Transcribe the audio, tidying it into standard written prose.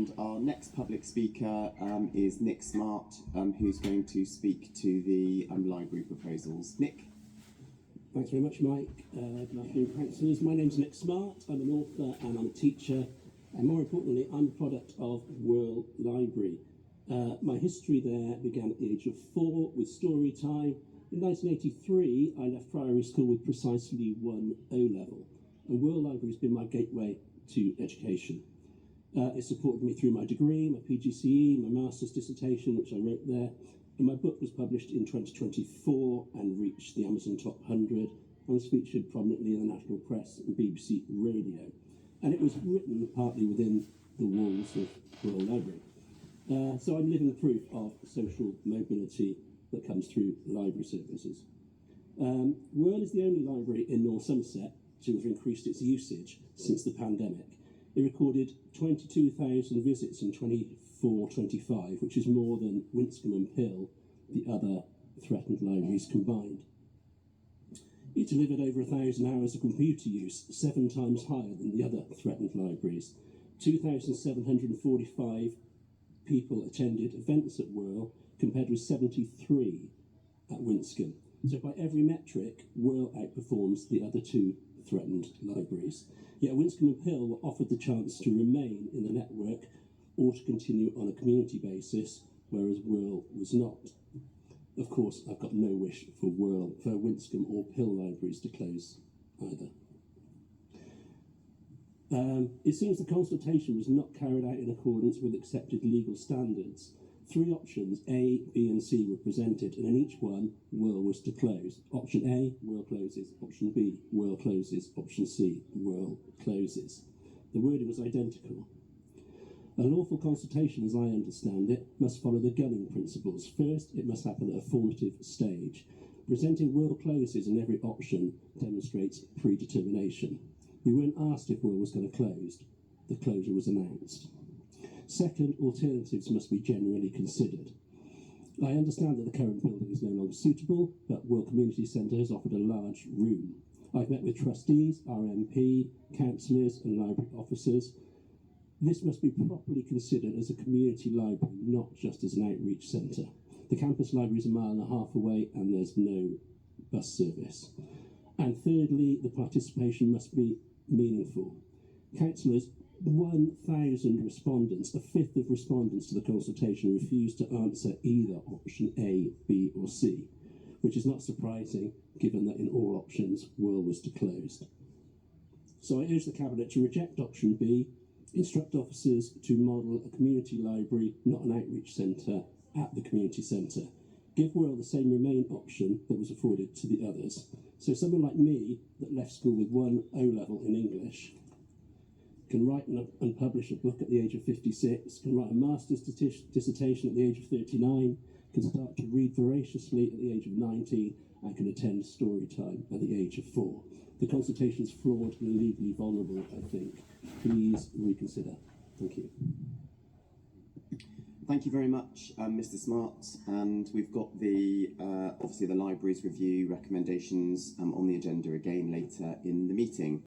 And our next public speaker is Nick Smart, who's going to speak to the library proposals. Nick? Thanks very much, Mike. Good afternoon, councillors. My name's Nick Smart. I'm an author and I'm a teacher. And more importantly, I'm a product of World Library. My history there began at the age of 4 with story time. In 1983, I left primary school with precisely 1 O-level. And World Library has been my gateway to education. It supported me through my degree, my PGCE, my master's dissertation, which I wrote there. And my book was published in 2024 and reached the Amazon Top 100 and was featured prominently in the national press and BBC Radio. And it was written partly within the walls of World Library. So I'm living proof of social mobility that comes through library services. World is the only library in North Somerset to have increased its usage since the pandemic. It recorded 22,000 visits in 24-25, which is more than Winscombe and Pill, the other threatened libraries combined. It delivered over 1,000 hours of computer use, 7 times higher than the other threatened libraries. 2,745 people attended events at World, compared with 73 at Winscombe. So by every metric, World outperforms the other 2 threatened libraries. Yet Winscombe and Pill were offered the chance to remain in the network or to continue on a community basis, whereas World was not. Of course, I've got no wish for Winscombe or Pill libraries to close either. It seems the consultation was not carried out in accordance with accepted legal standards. 3 options, A, B and C, were presented, and in each one, World was to close. Option A, World closes. Option B, World closes. Option C, World closes. The wording was identical. A lawful consultation, as I understand it, must follow the Gunning principles. First, it must happen at a formative stage. Presenting World closes in every option demonstrates predetermination. We weren't asked if World was going to close. The closure was announced. Second, alternatives must be generally considered. I understand that the current building is no longer suitable, but World Community Centre has offered a large room. I've met with trustees, RMP, councillors and library officers. This must be properly considered as a community library, not just as an outreach centre. The campus library is 1.5 miles away and there's no bus service. And thirdly, the participation must be meaningful. Councillors, 1,000 respondents, a fifth of respondents to the consultation, refused to answer either option A, B or C, which is not surprising given that in all options World was to close. So I urge the Cabinet to reject option B, instruct officers to model a community library, not an outreach centre, at the community centre. Give World the same Remain option that was afforded to the others. So someone like me that left school with 1 O-level in English can write and publish a book at the age of 56, can write a master's dissertation at the age of 39, can start to read voraciously at the age of 19, and can attend story time at the age of 4. The consultation is flawed and legally vulnerable, I think. Please reconsider. Thank you. Thank you very much, Mr. Smart. And we've got the obviously the library's review recommendations on the agenda again later in the meeting.